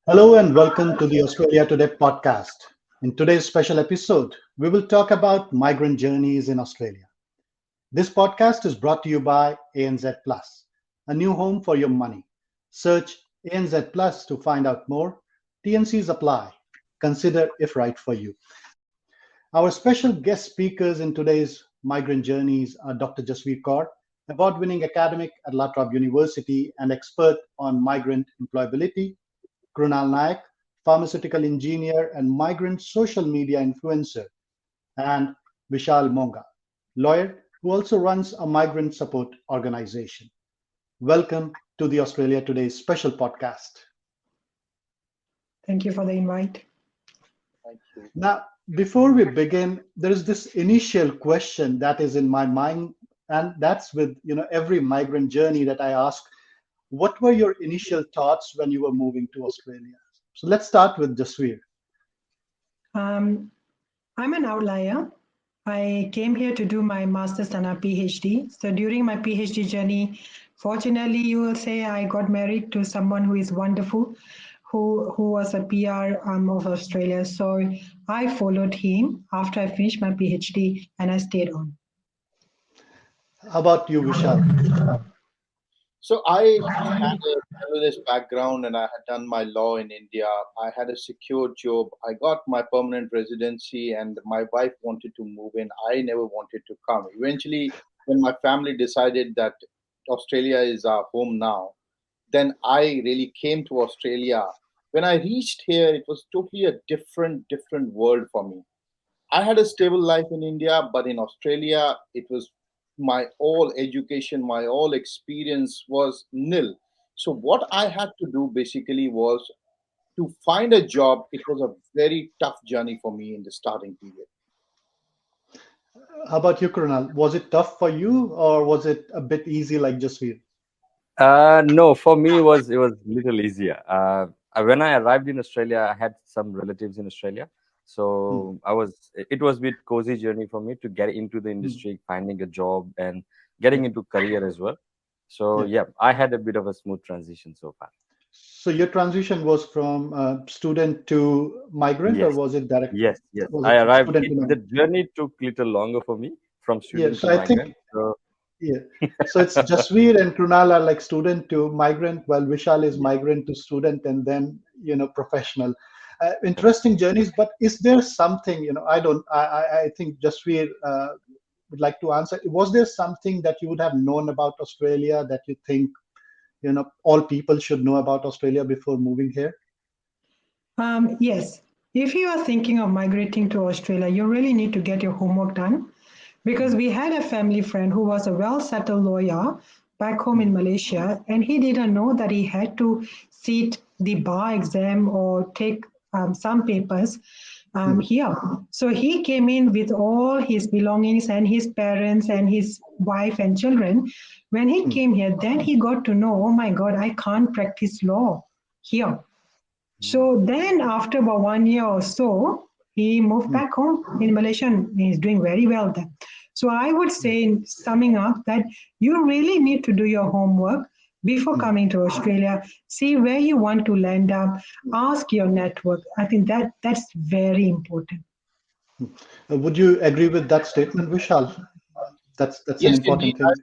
Hello and welcome to the Australia Today podcast. In today's special episode, we will talk about migrant journeys in Australia. This podcast is brought to you by ANZ Plus, a new home for your money. Search ANZ Plus to find out more. TNCs apply. Consider if right for you. Our special guest speakers in today's migrant journeys are Dr. Jasveer Kaur, award-winning academic at La Trobe University and expert on migrant employability, Krunal Nayak, pharmaceutical engineer and migrant social media influencer, and Vishal Monga, lawyer who also runs a migrant support organization. Welcome to the Australia Today special podcast. Thank you for the invite. Thank you. Now, before we begin, there is this initial question that is in my mind, and that's with every migrant journey that I ask. What were your initial thoughts when you were moving to Australia? So let's start with Jasveer. Um, I'm an outlier. I came here to do my master's and a PhD. So during my PhD journey, fortunately, you will say I got married to someone who is wonderful, who was a PR of Australia. So I followed him after I finished my PhD and I stayed on. How about you, Vishal? So I had a journalist background and I had done my law in India. I had a secure job. I got my permanent residency and my wife wanted to move in. I never wanted to come. Eventually, when my family decided that Australia is our home now, then I really came to Australia. When I reached here, it was totally a different world for me. I had a stable life in India, but in Australia, it was my all education, my all experience was nil. So, what I had to do basically was to find a job. It was a very tough journey for me in the starting period. How about you, Krunal? Was it tough for you or was it a bit easy like Jasveer? No, for me it was little easier. When I arrived in Australia, I had some relatives in Australia, Hmm, so it was a bit cozy journey for me to get into the hmm, industry, finding a job, and yeah, getting into career as well. So yeah. yeah, I had a bit of a smooth transition so far. So your transition was from student to migrant, or Yes, was it direct? yes. Was I it arrived. student to The migrant? journey took little longer for me from Yeah. student to So I think migrant. So yeah. So it's Jasveer and Krunal are like student to migrant, while Vishal is yeah, migrant to student, and then professional. correct. Interesting journeys. But is there something I don't. I think Jasveer would like to answer. Was there something that you would have known about Australia that you think all people should know about Australia before moving here? Yes, if you are thinking of migrating to Australia, you really need to get your homework done because Mm, we had a family friend who was a well settled lawyer back home mm, in Malaysia, and he didn't know that he had to sit the bar exam or take some papers mm, here. So he came in with all his belongings and his parents and his wife and children. When he mm, came here, then he got to know, oh my God, I can't practice law here. Mm. So then, after about 1 year or so, he moved mm, back home in Malaysia and he's doing very well there. So I would yeah, say, in summing up, that you really need to do your homework before mm, coming to Australia. See where you want to land up. Ask your network. I think that's very important. mm. Would you agree with that statement, Vishal? That's an Yes, important indeed, thing.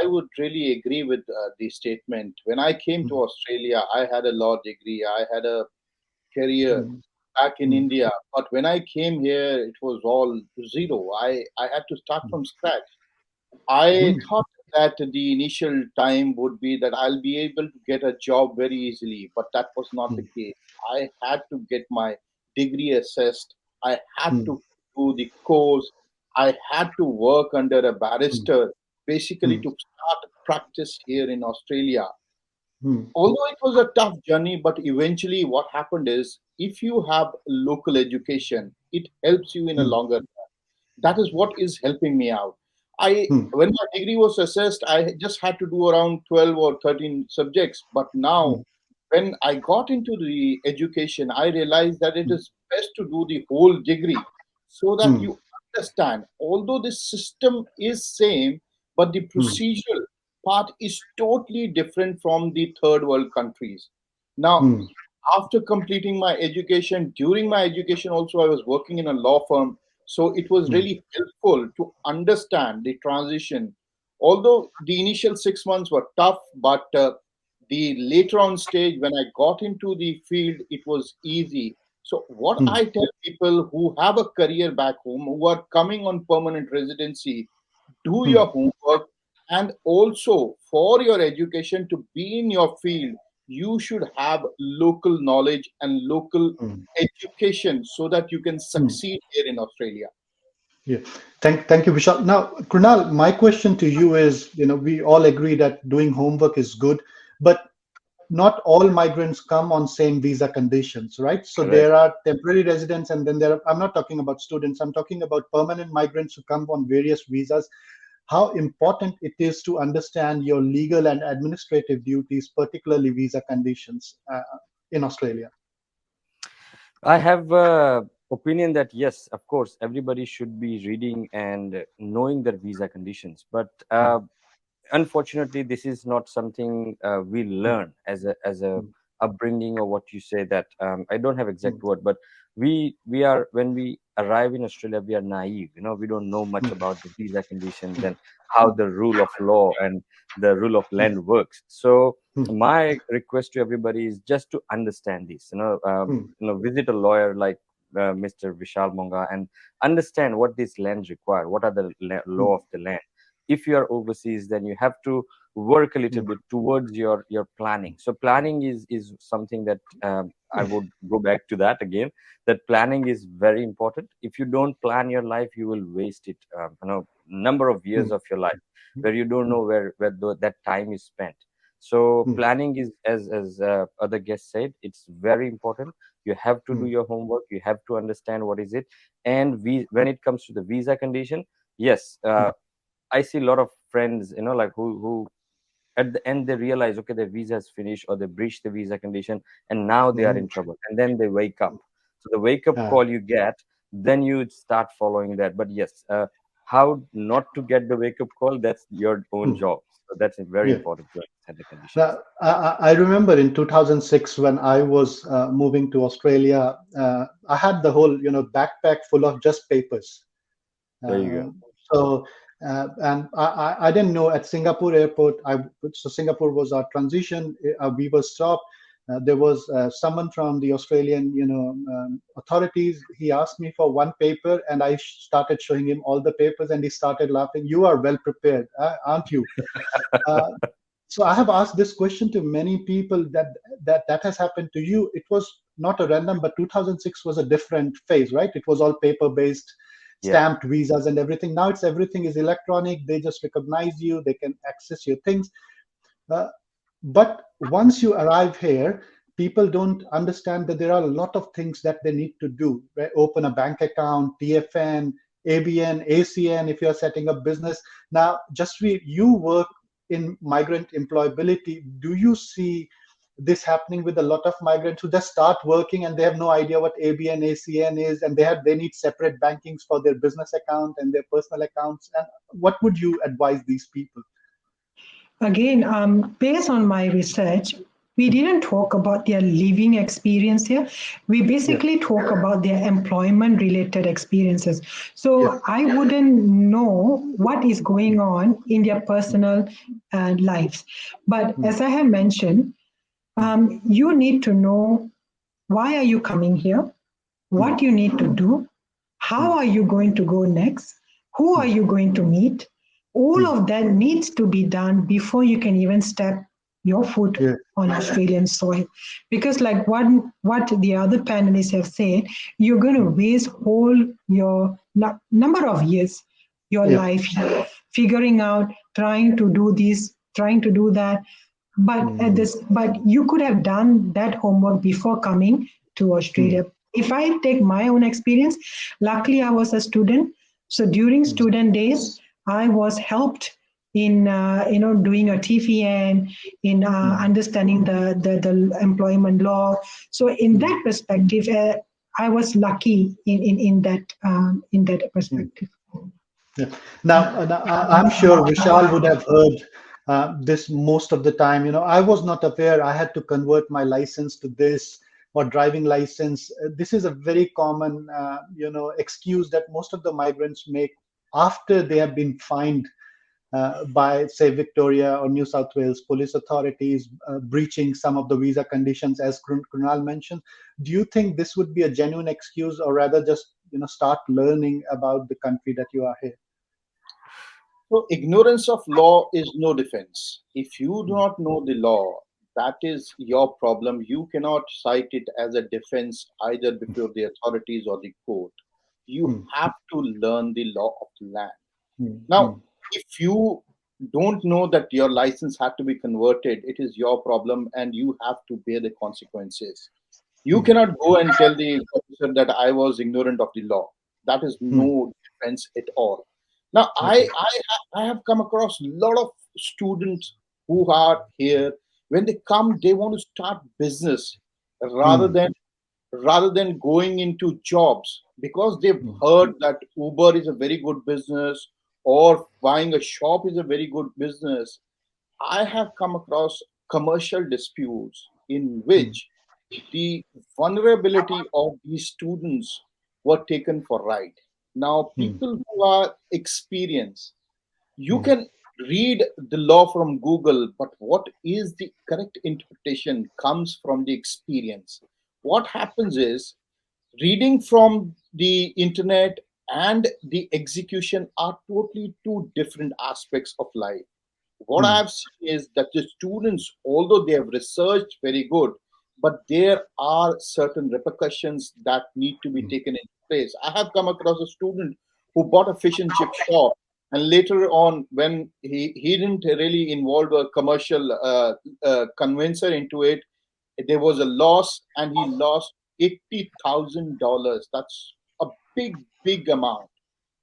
I would really agree with the statement. When I came Mm, to Australia, I had a law degree, I had a career mm, back in mm, India, but when I came here, it was all zero. I had to start from scratch. I mm, thought that the initial time would be that I'll be able to get a job very easily, but that was not the mm, case. I had to get my degree assessed. I had mm, to do the course. I had to work under a mm, barrister, basically mm, to start practice here in Australia. mm, Although it was a tough journey, but eventually what happened is if you have local education, it helps you in a mm, longer run. That is what is helping me out. I mm, When my degree was assessed, I just had to do around 12 or 13 subjects. But now, mm, when I got into the education, I realized that it mm, is best to do the whole degree so that mm, you understand. Although the system is same, but the mm, procedural part is totally different from the third world countries. Now, mm, after completing my education, during my education also, I was working in a law firm. So it was really helpful to understand the transition. Although the initial 6 months were tough, but the later on stage when I got into the field, it was easy. So what Hmm. I tell people who have a career back home, who are coming on permanent residency, do Hmm. your homework, and also for your education to be in your field, you should have local knowledge and local Hmm. education so that you can Hmm. succeed here in Australia. Yeah. Thank you, Vishal. Now, Krunal, my question to you is, we all agree that doing homework is good, but not all migrants come on same visa conditions, right? So Correct. there are temporary residents, and then I'm not talking about students, I'm talking about permanent migrants who come on various visas. How important it is to understand your legal and administrative duties, particularly visa conditions in Australia. I have opinion that yes, of course, everybody should be reading and knowing their visa conditions. But unfortunately, this is not something we Mm, learn as a mm, upbringing, or what you say that I don't have exact mm, word, but we are, when we arrive in Australia, we are naive. We don't know much mm, about the visa conditions mm, and how mm, the rule of law and the rule of mm, land works. So mm, my request to everybody is just to understand this. mm, Visit a lawyer like Mr. Vishal Monga and understand what these lands require. What are the law mm, of the land? If you are overseas, then you have to work a little mm, bit towards your planning. So planning is something that I would go back to that again, that planning is very important. If you don't plan your life, you will waste it, number of years mm, of your life, mm, where you don't mm, know where that time is spent. So mm, planning is, as other guests said, it's very important. You have to do mm, your homework, you have to understand what is it. And when it comes to the visa condition, yes, mm, I see a lot of friends, like who at the end they realize, okay, their visa is finished, or they breached the visa condition, and now they are mm. in trouble. And then they wake up. So the wake up Uh, call you get, then you start following that. But yes, how not to get the wake up call? That's your own mm, job. So that's very yeah. important to understand the conditions. Now, I remember in 2006 when I was moving to Australia, I had the whole, backpack full of just papers. There you Uh, go. so, and I didn't know at Singapore airport. So Singapore was our transition. We were stopped. There was someone from the Australian, authorities. He asked me for one paper, and I started showing him all the papers, and he started laughing. You are well prepared, aren't you? Uh, so I have asked this question to many people that has happened to you. It was not a random, but 2006 was a different phase, right? It was all paper based, Yeah. stamped visas and everything. Now it's everything is electronic. They just recognize you. They can access your things. Uh, but once you arrive here, people don't understand that there are a lot of things that they need to do. Right? Open a bank account, TFN, ABN, ACN, if you're setting up business. Now, just you work in migrant employability. Do you see this happening with a lot of migrants who just start working and they have no idea what ABN, ACN is, and they need separate bankings for their business account and their personal accounts? And what would you advise these people? Again, based on my research, we didn't talk about their living experience here. We Yeah, basically talk about their employment related experiences. yeah, So I wouldn't know what is going on in their personal lives. But mm, as I have mentioned, mm, you need to know why are you coming here, mm, what you need to do, how mm, are you going to go next, who are mm, you going to meet. All mm. of that needs to be done before you can even step your foot Yeah, on Australian soil. Because like what the other panelists have said, you're going to mm, waste whole your number of years, your yeah, life here, figuring out, trying to do this, trying to do that. mm, But you could have done that homework before coming to mm, Australia. If I take my own experience, luckily I was a student. So during mm, student days, I was helped in doing a TFN, in mm, understanding the employment law. So in mm, that perspective, I was lucky in that mm. perspective. Yeah. Now, I'm sure Vishal would have heard this most of the time. I was not aware I had to convert my license to this. or driving license. This is a very common, excuse that most of the migrants make after they have been fined by, say, Victoria or New South Wales police authorities breaching some of the visa conditions, as Krunal mentioned. Do you think this would be a genuine excuse, or rather just start learning about the country that you are here? So ignorance of law is no defense. If you do not know the law, that is your problem. You cannot cite it as a defense either before the authorities or the court. You have to learn the law of the land. Now, if you don't know that your license had to be converted, it is your problem and you have to bear the consequences. You cannot go and tell the officer that I was ignorant of the law. That is no defense at all. Now, I have come across a lot of students who are here. When they come, they want to start business rather than going into jobs, because they've heard that Uber is a very good business or buying a shop is a very good business. I have come across commercial disputes in which the vulnerability of these students were taken for right. Now, people who are experienced, you can read the law from Google, but what is the correct interpretation comes from the experience. What happens is, reading from the internet and the execution are totally two different aspects of life. What I have seen is that the students, although they have researched very good, but there are certain repercussions that need to be taken into place. I have come across a student who bought a fish and chip shop, and later on, when he didn't really involve a commercial convincer into it, there was a loss, and he lost $80,000. That's a big amount.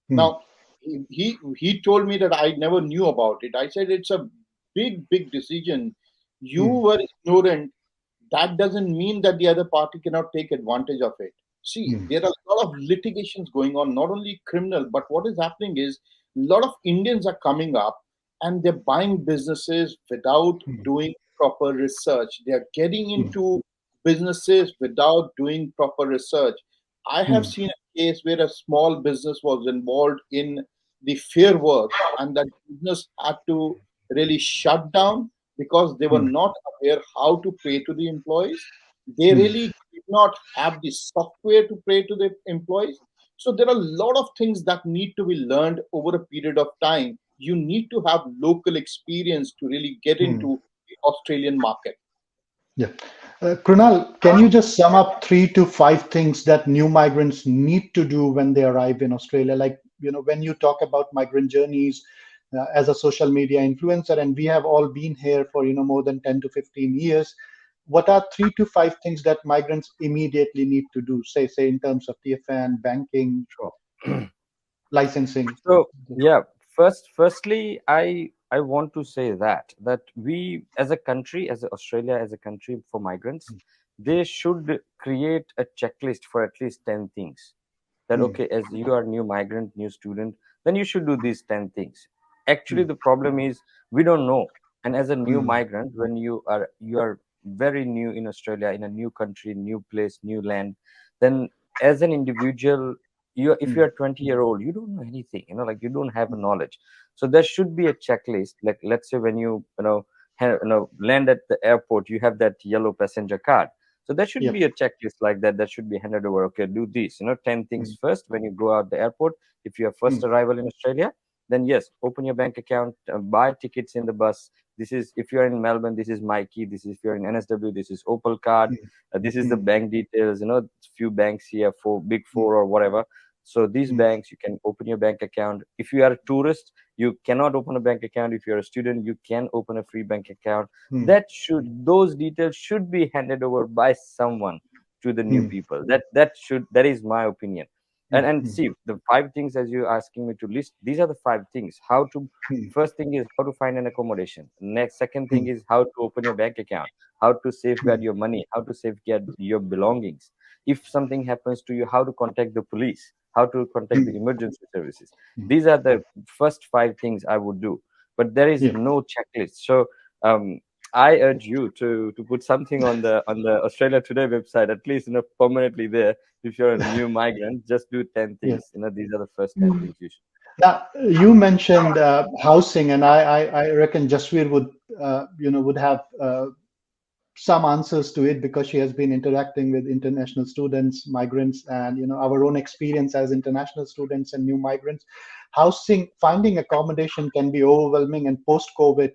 Now, he told me that I never knew about it. I said it's a big decision. You were ignorant. That doesn't mean that the other party cannot take advantage of it. See, there are a lot of litigations going on, not only criminal, but what is happening is a lot of Indians are coming up and they're buying businesses without doing proper research. They're getting into businesses without doing proper research. I have seen a case where a small business was involved in the fair work, and that business had to really shut down because they were not aware how to pay to the employees. They really did not have the software to pay to the employees. So there are a lot of things that need to be learned over a period of time. You need to have local experience to really get into the Australian market. Yeah. Krunal, can you just sum up 3 to 5 things that new migrants need to do when they arrive in Australia? Like, when you talk about migrant journeys as a social media influencer, and we have all been here for, more than 10 to 15 years, what are 3 to 5 things that migrants immediately need to do? Say in terms of TFN, banking, licensing. So yeah, firstly, I want to say that we as a country, as Australia as a country for migrants, they should create a checklist for at least 10 things. That okay, as you are new migrant, new student, then you should do these 10 things. Actually, the problem is we don't know. And as a new migrant, when you are very new in Australia, in a new country, new place, new land, then as an individual, if you're 20-year-old, you don't know anything, like you don't have a knowledge. So there should be a checklist. Like, let's say when you land at the airport, you have that yellow passenger card. So there should be a checklist like that should be handed over. Okay, do these, 10 things first when you go out the airport. If you are first arrival in Australia, then yes, open your bank account, buy tickets in the bus. This is, if you're in Melbourne, this is Mikey. This is, if you're in NSW, this is Opal card. This is the bank details, few banks here, big four or whatever. So these banks, you can open your bank account. If you are a tourist, you cannot open a bank account. If you're a student, you can open a free bank account. Those details should be handed over by someone to the new people. That is my opinion. And see, the 5 things as you're asking me to list, these are the 5 things. First thing is how to find an accommodation. Second thing is how to open your bank account, how to safeguard your money, how to safeguard your belongings. If something happens to you, how to contact the police, how to contact the emergency services. These are the first 5 things I would do. But there is no checklist. So I urge you to put something on the Australia Today website, at least permanently there. If you're a new migrant, just do 10 Yeah. things. These are the first 10 things you should. Now, you mentioned housing, and I reckon Jasveer would have some answers to it because she has been interacting with international students, migrants, and our own experience as international students and new migrants. Housing, finding accommodation can be overwhelming, and post-COVID,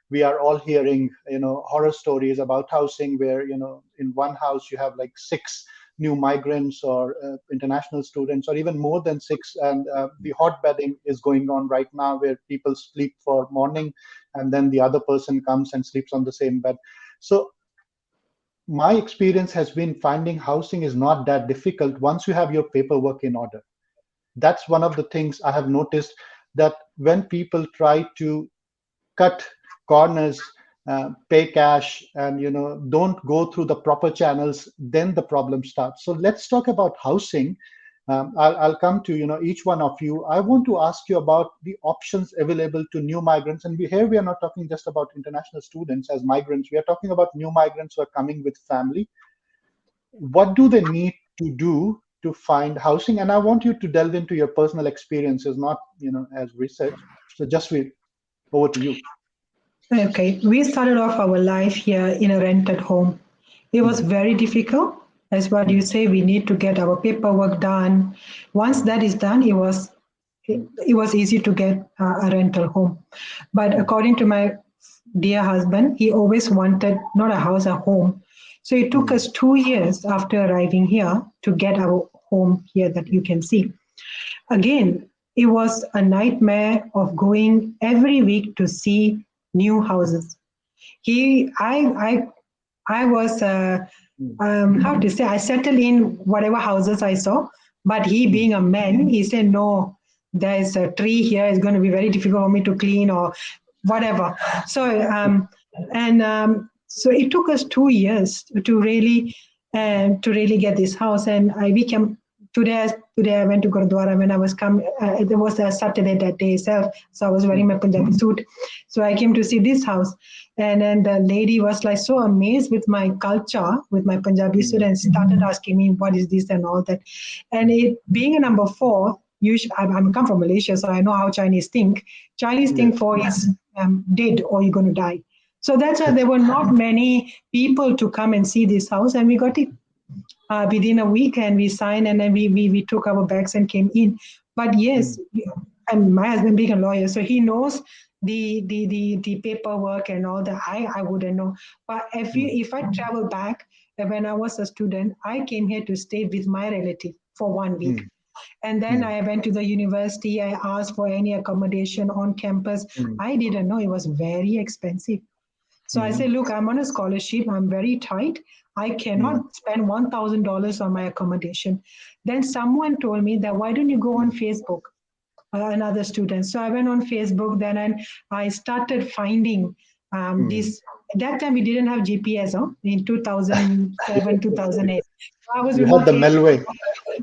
we are all hearing horror stories about housing where in one house you have like six new migrants or international students, or even more than six, and the hot bedding is going on right now where people sleep for morning and then the other person comes and sleeps on the same bed. So my experience has been finding housing is not that difficult once you have your paperwork in order. That's one of the things I have noticed, that when people try to cut corners, pay cash, and don't go through the proper channels, then the problem starts. So let's talk about housing. I'll come to each one of you. I want to ask you about the options available to new migrants, and we are not talking just about international students as migrants. We are talking about new migrants who are coming with family. What do they need to do to find housing? And I want you to delve into your personal experiences, not as research. So just over to you. Okay, we started off our life here in a rented home. It was very difficult. As what you say, we need to get our paperwork done. Once that is done, it was easy to get a rental home. But according to my dear husband, he always wanted not a house, a home. So it took us 2 years after arriving here to get our home here that you can see. Again, it was a nightmare of going every week to see new houses. He, I was, how to say, I settled in whatever houses I saw. But he, being a man, he said, no, there's a tree here. It's going to be very difficult for me to clean or whatever. So it took us 2 years to really get this house. And I became today I went to Gurdwara when I was coming. It was a Saturday that day itself, so I was wearing my Punjabi suit. So I came to see this house, and then the lady was like so amazed with my culture, with my Punjabi suit, and started asking me what is this and all that. And it being a number four, I'm come from Malaysia, so I know how Chinese think. Chinese think four is dead or you're going to die. So that's why there were not many people to come and see this house, and we got it within a week, and we signed, and then we took our bags and came in. But yes, and my husband being a lawyer, so he knows the paperwork and all that. I wouldn't know. But if I travel back, when I was a student, I came here to stay with my relative for 1 week. And then I went to the university. I asked for any accommodation on campus. I didn't know it was very expensive. So I said, look, I'm on a scholarship. I'm very tight. I cannot spend $1,000 on my accommodation. Then someone told me that, why don't you go on Facebook, another student. So I went on Facebook then, and I started finding this. At that time, we didn't have GPS in 2007, 2008. So I was You with had my the paper. Melway.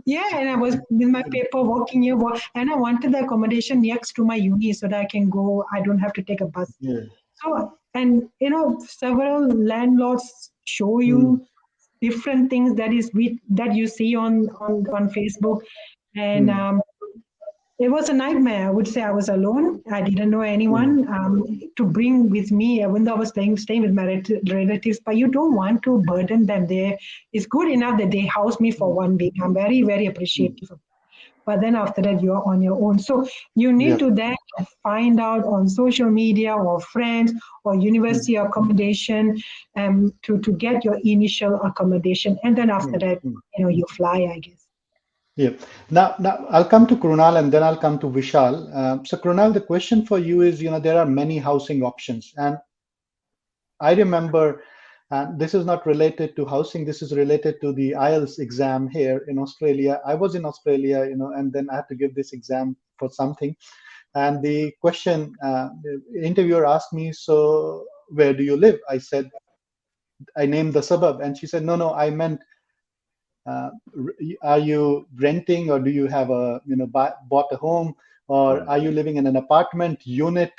Yeah, and I was with my paper walking here, and I wanted the accommodation next to my uni so that I can go. I don't have to take a bus. Yeah. So, and several landlords show you different things that you see on Facebook, and it was a nightmare. I would say I was alone. I didn't know anyone to bring with me, even though I was staying with my relatives. But you don't want to burden them. It's good enough that they housed me for 1 week. I'm very, very appreciative of. But then after that, you're on your own. So you need to then find out on social media or friends or university accommodation to get your initial accommodation. And then after that, you fly, I guess. Yeah. Now I'll come to Krunal and then I'll come to Vishal. So Krunal, the question for you is, there are many housing options, and I remember, this is not related to housing. This is related to the IELTS exam here in Australia. I was in Australia, and then I had to give this exam for something. And the question, the interviewer asked me, so where do you live? I said, I named the suburb. And she said, no, I meant, are you renting, or do you have bought a home, or are you living in an apartment unit?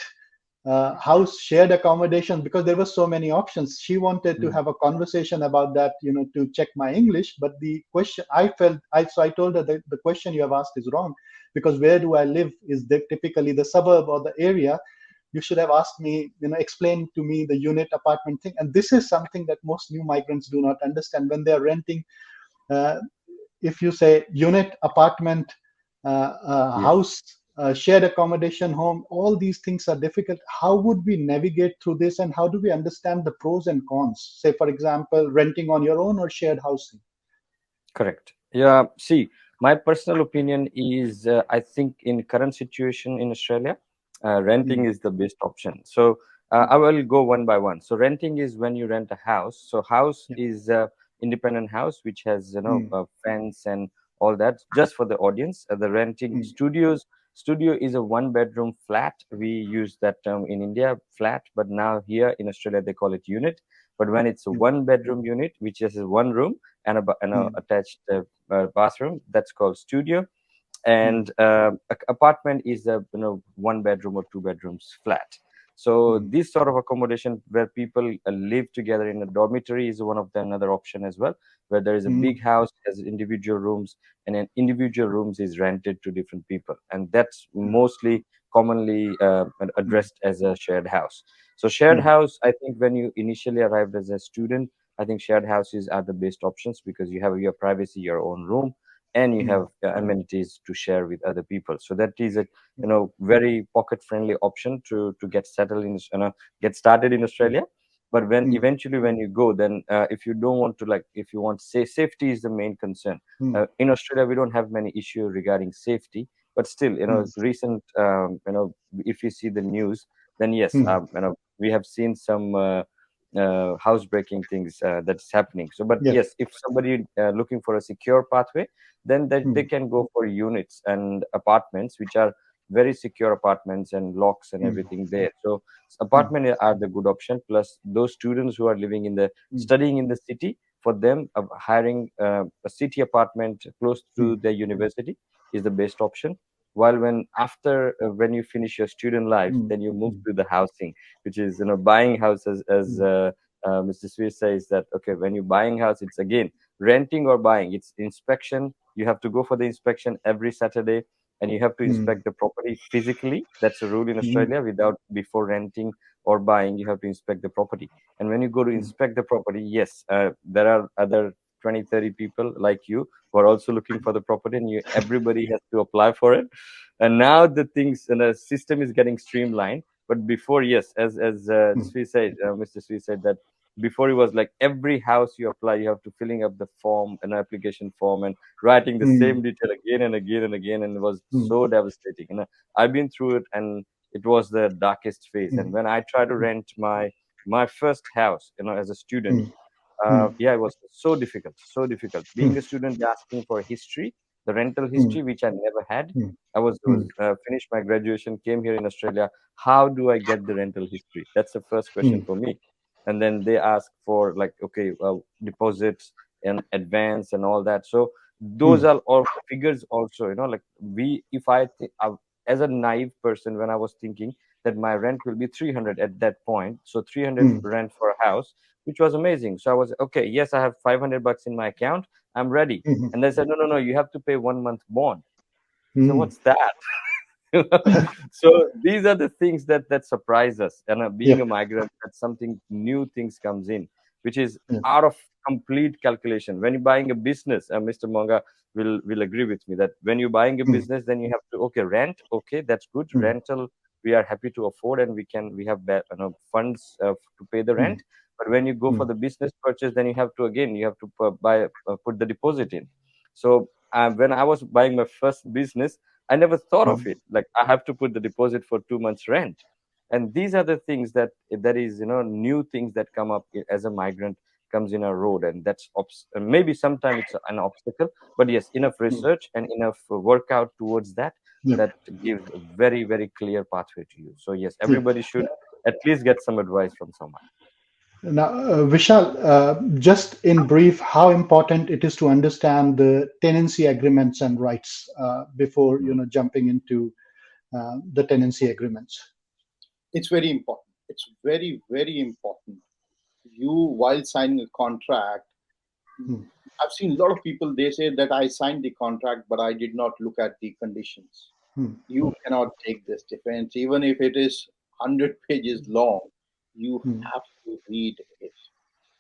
house shared accommodation, because there were so many options. She wanted to Mm. have a conversation about that, to check my English. But the question I told her that the question you have asked is wrong, because where do I live is typically the suburb or the area. You should have asked me, explain to me the unit apartment thing. And this is something that most new migrants do not understand when they are renting. Uh, if you say unit, apartment, Yes. house, shared accommodation, home, all these things are difficult. How would we navigate through this, and how do we understand the pros and cons? Say, for example, renting on your own or shared housing. Correct. Yeah. See, my personal opinion is, I think in current situation in Australia, renting Mm, is the best option. So mm, I will go one by one. So renting is when you rent a house. So house yeah, is independent house which has mm, a fence and all that. Just for the audience, the renting mm, studios. Studio is a one bedroom flat. We use that term in India, flat, but now here in Australia they call it unit. But when it's a mm, one bedroom unit, which is one room and a mm, attached bathroom, that's called studio. mm, And apartment is a one bedroom or two bedrooms flat. So mm, this sort of accommodation where people live together in a dormitory is one of the another option as well, where there is a mm, big house has individual rooms, and an individual rooms is rented to different people, and that's mostly commonly mm, addressed as a shared house. So shared mm, house, I think when you initially arrived as a student, I think shared houses are the best options because you have your privacy, your own room, and you mm, have amenities to share with other people. So that is a mm, very pocket friendly option to get settled in, get started in Australia. But when mm, eventually when you go, then if you don't want to, like, if you want, say, safety is the main concern. mm, In Australia we don't have many issues regarding safety, but still, mm, recent, if you see the news, then yes, mm, we have seen some housebreaking things that's happening. So, but yes. yes, if somebody looking for a secure pathway, then they Mm, can go for units and apartments, which are very secure apartments and locks and mm, everything there. So mm, apartment are the good option. Plus, those students who are living in the mm, studying in the city, for them, hiring a city apartment close to mm, their university is the best option. While when after when you finish your student life, mm, then you move mm, to the housing, which is buying houses, as mm, Mr. Swiss says that, okay, when you're buying house, it's again renting or buying. It's inspection. You have to go for the inspection every Saturday, and you have to mm, inspect the property physically. That's a rule in mm, Australia. Without before renting or buying, you have to inspect the property. And when you go to mm, inspect the property, yes, there are other 20, 30 people like you who are also looking for the property, and everybody has to apply for it. And now the things and the system is getting streamlined. But before, yes, as mm, Sri said, Mr. Sri said that before, it was like every house you apply, you have to filling up the form, an application form, and writing the mm, same detail again and again and again, and it was mm, so devastating. I've been through it, and it was the darkest phase. And mm, when I tried to rent my first house, as a student, mm, mm, yeah, it was so difficult, so difficult. mm, Being a student, asking for history, the rental mm, history, which I never had. mm, I was mm, was finished my graduation, came here in Australia. How do I get the rental history? That's the first question mm, for me. And then they ask for, like, okay, deposits and advance and all that. So those mm, are all figures also. Like, if I as a naive person, when I was thinking that my rent will be 300 at that point, so 300 mm, rent for a house, which was amazing. So I was okay. Yes, I have 500 bucks in my account. I'm ready. mhm, And they said, no, no, no, you have to pay 1 month bond. So mm. what's that? So these are the things that surprise us. And being a Yep. migrant, that something new things comes in, which is Yeah. out of complete calculation. When you're buying a business, Mr. Monga will agree with me that when you're buying a Mm, business, then you have to, okay, rent. Okay, that's good. mm, Rental, we are happy to afford, and we have funds to pay the mm, rent. But when you go for mm, the business purchase, then you have to put the deposit in. So when I was buying my first business, I never thought of mm, it. Like, I have to put the deposit for 2 months rent. And these are the things that is, new things that come up as a migrant comes in a road, and that's maybe sometimes it's an obstacle. But yes, enough mm. research and enough workout towards that, Yep. that gives a very, very clear pathway to you. So yes, Yep. everybody should at least get some advice from someone. Now, Vishal, just in brief, how important it is to understand the tenancy agreements and rights before Mm. jumping into the tenancy agreements. It's very important. It's very, very important. You, while signing a contract, I've seen a lot of people, they say that I signed the contract, but I did not look at the conditions. You cannot take this defense, even if it is 100 pages long. You have to read it.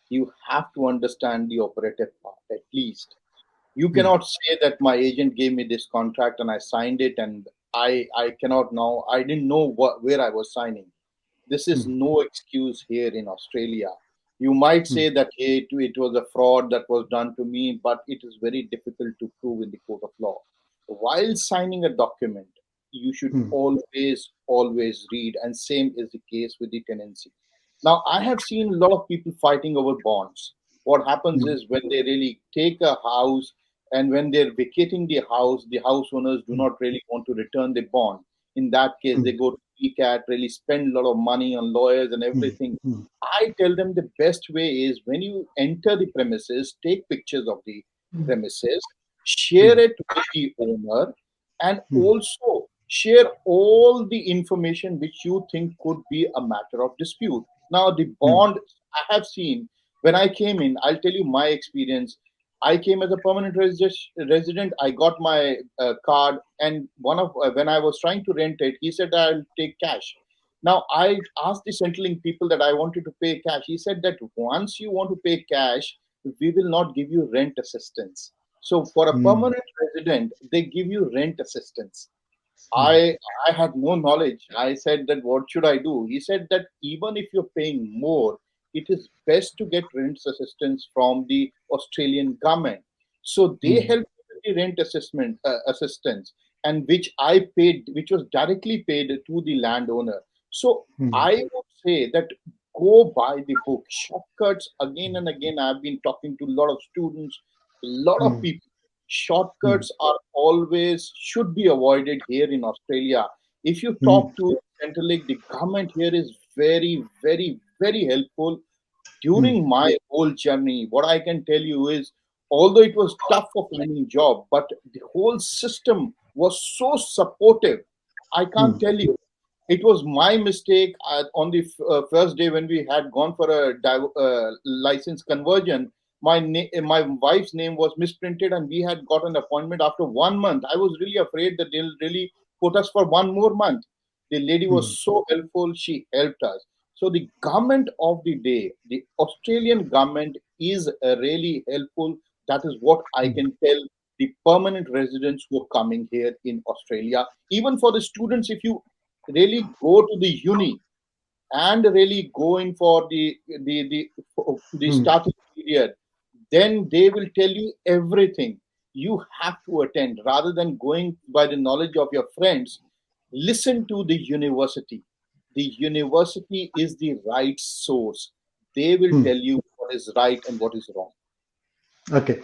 You have to understand the operative part at least. You cannot say that my agent gave me this contract and I signed it, and I cannot now, I didn't know where I was signing. This is no excuse here in Australia. You might say that hey, it was a fraud that was done to me, but it is very difficult to prove in the court of law. While signing a document, you should always read, and same is the case with the tenancy. Now, I have seen a lot of people fighting over bonds. What happens is when they really take a house and when they're vacating the house owners do not really want to return the bond. In that case, they go to PCAT, really spend a lot of money on lawyers and everything. I tell them the best way is when you enter the premises, take pictures of the premises, share it with the owner, and also share all the information which you think could be a matter of dispute. Now, the bond I have seen when I came in, I'll tell you my experience. I came as a permanent resident. I got my card, and when I was trying to rent it, he said I'll take cash. Now I asked the Centrelink people that I wanted to pay cash. He said that once you want to pay cash, we will not give you rent assistance. So for a permanent resident, they give you rent assistance. I had no knowledge. I said that what should I do? He said that even if you're paying more, it is best to get rent assistance from the Australian government. So they help with the rent assistance, and which I paid, which was directly paid to the landowner. So I would say that go by the book. Shortcuts, again and again, I've been talking to a lot of students, a lot of people. Shortcuts are always should be avoided here in Australia. If you talk to Centrelink, the government here is very, very, very helpful. During my whole journey, what I can tell you is, although it was tough for finding job, but the whole system was so supportive. I can't tell you. It was my mistake on the first day when we had gone for a license conversion. My wife's name was misprinted, and we had got an appointment after 1 month. I was really afraid that they'll really put us for one more month. The lady was so helpful; she helped us. So the government of the day, the Australian government, is really helpful. That is what I can tell the permanent residents who are coming here in Australia. Even for the students, if you really go to the uni and really go in for the starting period, then they will tell you everything. You have to attend rather than going by the knowledge of your friends. Listen to the university. The university is the right source. They will tell you what is right and what is wrong. Okay,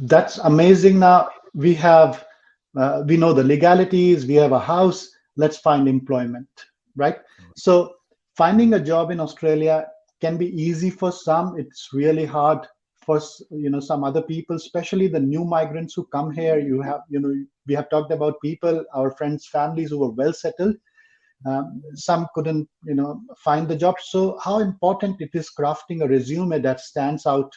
that's amazing. Now we know the legalities. We have a house. Let's find employment, right? So finding a job in Australia can be easy for some. It's really hard for some other people, especially the new migrants who come here. We have talked about people, our friends, families who were well settled. Some couldn't find the job. So how important it is crafting a resume that stands out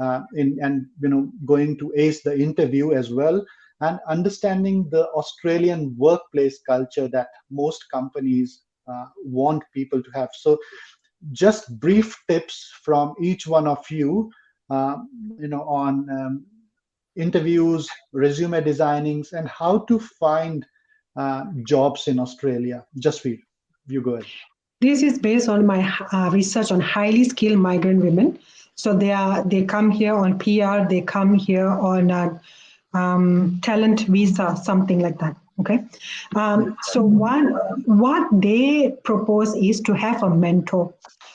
going to ace the interview as well, and understanding the Australian workplace culture that most companies want people to have. So just brief tips from each one of you on interviews, resume designings, and how to find jobs in Australia. Just you go ahead. This is based on my research on highly skilled migrant women. So they come here on PR, they come here on talent visa, something like that. Okay. So what they propose is to have a mentor,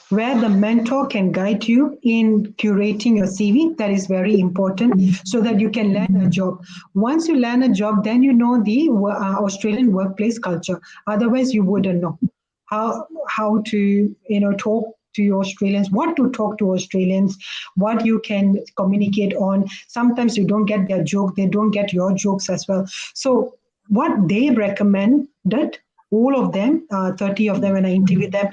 where the mentor can guide you in curating your CV. That is very important, so that you can land a job. Once you land a job, then you know the Australian workplace culture. Otherwise, you wouldn't know how to talk to Australians, what to talk to Australians, what you can communicate on. Sometimes you don't get their joke, they don't get your jokes as well. So what they recommend that all of them, 30 of them, when I interviewed them,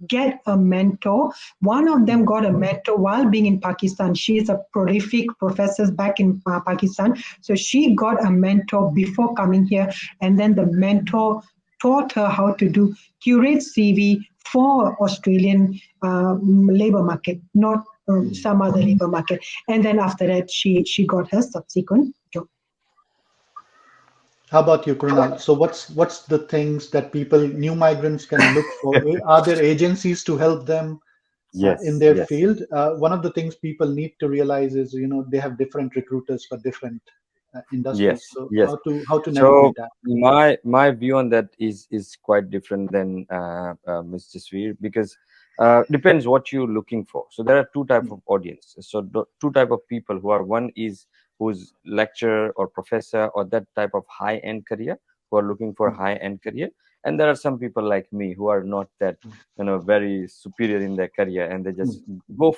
get a mentor. One of them got a mentor while being in Pakistan. She is a prolific professor back in Pakistan. So she got a mentor before coming here, and then the mentor taught her how to do curate CV for Australian labor market, not some other labor market. And then after that, she got her subsequent job. How about you, Krunal? So what's the things that people, new migrants, can look for? Are there agencies to help them in Yes, their yes, field? One of the things people need to realize is, they have different recruiters for different industries. yes, So yes. how to So navigate that? my view on that is quite different than Mr. Sweer, because depends what you're looking for. So there are two type Mm, of audience. So two type of people who are, one is who's lecturer or professor or that type of high end career, who are looking for mm, high end career, and there are some people like me who are not that, mm, very superior in their career, and they mm, just go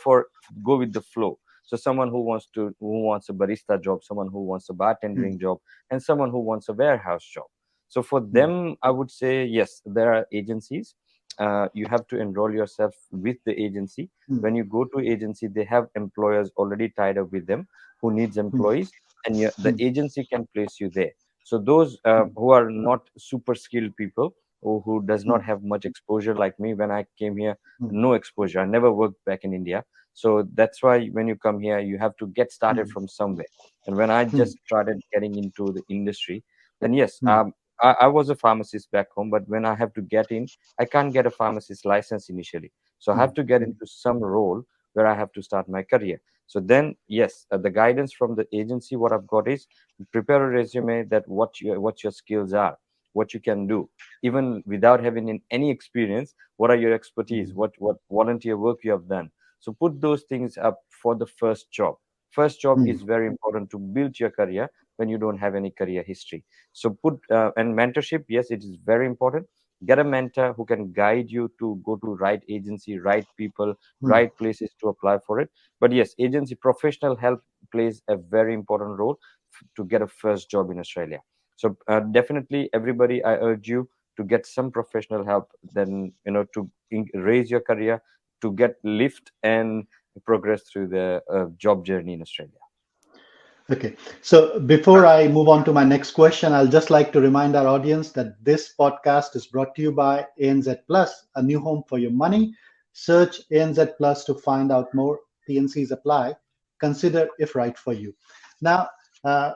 with the flow. So someone who wants a barista job, someone who wants a mm, bartending job, and someone who wants a warehouse job. So for mm, them, I would say yes, there are agencies. You have to enroll yourself with the agency. mm, When you go to agency, they have employers already tied up with them who needs mm, employees, and the mm, agency can place you there. So those mm, who are not super skilled people, who does not mm, have much exposure like me, when I came here, mm, no exposure. I never worked back in India. So that's why when you come here, you have to get started mm, from somewhere. And when I mm, just started getting into the industry, then yes, mm, I was a pharmacist back home, but when I have to get in, I can't get a pharmacist license initially. So I mm, have to get mm, into some role where I have to start my career. So then, yes, the guidance from the agency, what I've got is prepare a resume that what your skills are, what you can do, even without having any experience. What are your expertise? mm, What volunteer work you have done? So put those things up for the first job. First job mm, is very important to build your career when you don't have any career history. So put and mentorship, yes, it is very important. Get a mentor who can guide you to go to right agency, right people, mm, right places to apply for it. But yes, agency professional help plays a very important role to get a first job in Australia. So definitely, everybody, I urge you to get some professional help. Then to raise your career, to get lift and progress through the job journey in Australia. Okay. So before I move on to my next question, I'll just like to remind our audience that this podcast is brought to you by ANZ Plus, a new home for your money. Search ANZ Plus to find out more. TNCs apply. Consider if right for you. Now, uh,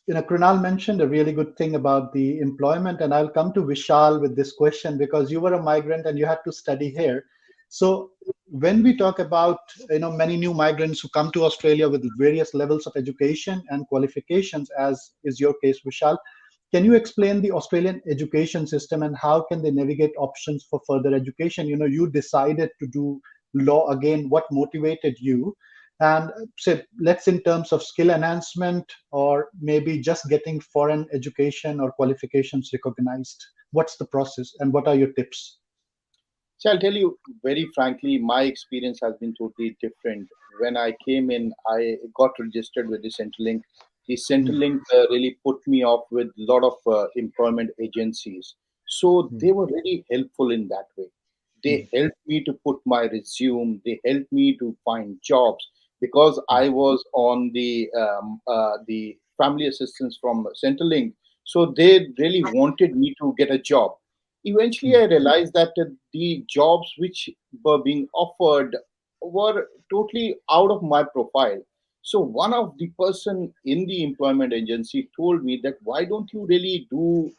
Krunal mentioned a really good thing about the employment, and I'll come to Vishal with this question because you were a migrant and you had to study here. So when we talk about many new migrants who come to Australia with various levels of education and qualifications, as is your case, Vishal, can you explain the Australian education system and how can they navigate options for further education? You decided to do law again. What motivated you? And say, let's in terms of skill enhancement or maybe just getting foreign education or qualifications recognized. What's the process and what are your tips? So I'll tell you very frankly, my experience has been totally different. When I came in, I got registered with the Centrelink. The Mm, Centrelink really put me off with a lot of employment agencies. So mm, they were really helpful in that way. They mm, helped me to put my resume. They helped me to find jobs because mm, I was on the family assistance from Centrelink. So they really wanted me to get a job. Eventually, mm, I realized that the jobs which were being offered were totally out of my profile. So one of the person in the employment agency told me that why don't you really do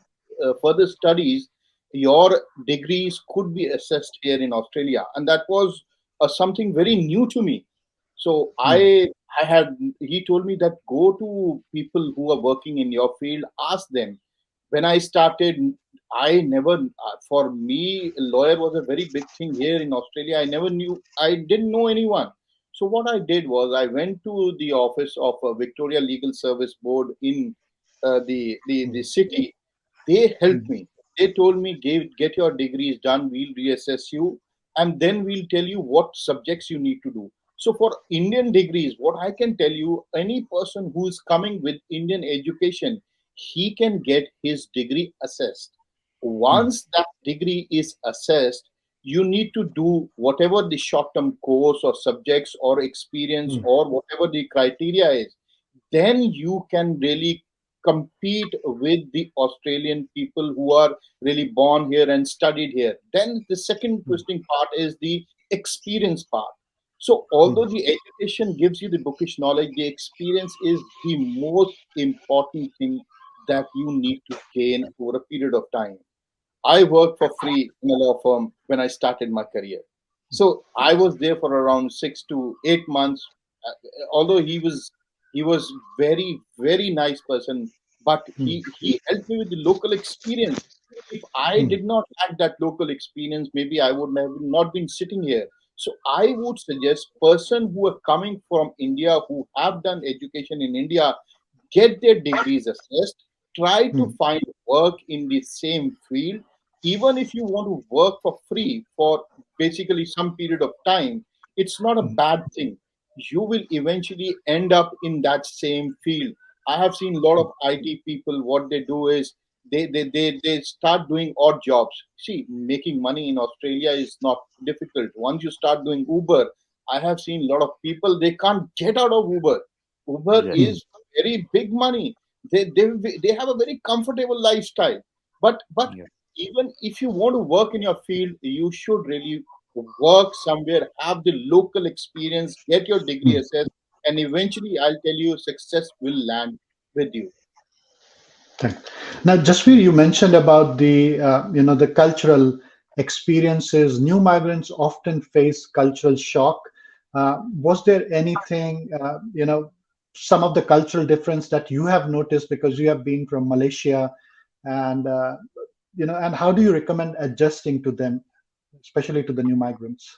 further studies? Your degrees could be assessed here in Australia, and that was something very new to me. So mm, I had he told me that go to people who are working in your field, ask them. When I started, I never, for me, a lawyer was a very big thing here in Australia. I didn't know anyone. So what I did was I went to the office of Victoria Legal Service Board in the mm, city. They helped mm, me. They told me, get your degrees done. We'll reassess you, and then we'll tell you what subjects you need to do. So for Indian degrees, what I can tell you, any person who is coming with Indian education, he can get his degree assessed. Once that degree is assessed, you need to do whatever the short term course or subjects or experience or whatever the criteria is. Then you can really compete with the Australian people who are really born here and studied here. Then the second interesting part is the experience part. So, although the education gives you the bookish knowledge, the experience is the most important thing that you need to gain over a period of time. I worked for free in a law firm when I started my career. So I was there for around 6 to 8 months. Although he was very nice person, but he helped me with the local experience. If I did not have that local experience, maybe I would have not been sitting here. So I would suggest person who are coming from India who have done education in India get their degrees assessed, try to find work in the same field. Even if you want to work for free for basically some period of time, it's not a bad thing. You will eventually end up in that same field. I have seen a lot of IT people, what they do is they start doing odd jobs. See, making money in Australia is not difficult. Once you start doing Uber, I have seen a lot of people, they can't get out of Uber. Uber Yes. is very big money. They have a very comfortable lifestyle. But Yeah. even if you want to work in your field, you should really work somewhere, have the local experience, get your degree assessed, and eventually, I'll tell you, success will land with you. Thank- Now, Jasveer, you mentioned about the cultural experiences. New migrants often face cultural shock. Was there anything, some of the cultural difference that you have noticed because you have been from Malaysia, and and how do you recommend adjusting to them, especially to the new migrants?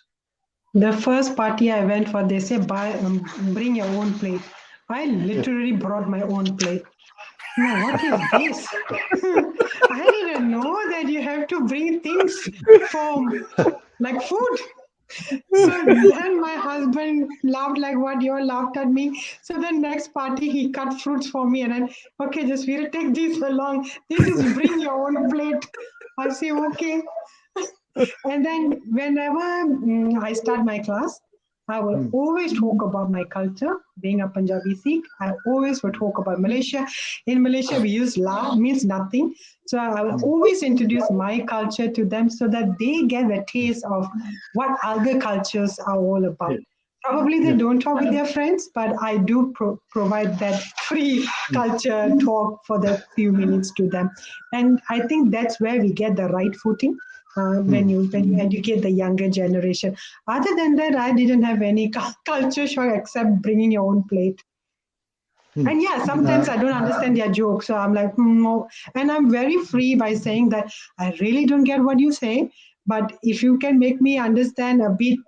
The first party I went for, they say bring your own plate. I Yes. literally brought my own plate. No, what is this? I didn't know that you have to bring things from like food. So then my husband laughed like what you all laughed at me. So the next party he cut fruits for me and then okay, just we'll take this along. This is bring your own plate. I say okay. And then whenever I start my class, I will Hmm. always talk about my culture. Being a Punjabi Sikh, I always will talk about Malaysia. In Malaysia, we use la means nothing. So I will always introduce my culture to them so that they get a taste of what other cultures are all about. Yeah. Probably they Yeah. don't talk with their friends, but I do provide that free culture talk for the few minutes to them. And I think that's where we get the right footing Hmm. when you educate the younger generation. Other than that, I didn't have any culture shock except bringing your own plate. Hmm. And yeah, Uh, sometimes I don't understand their jokes, so I'm like, no. And I'm very free by saying that I really don't get what you say. But if you can make me understand a bit,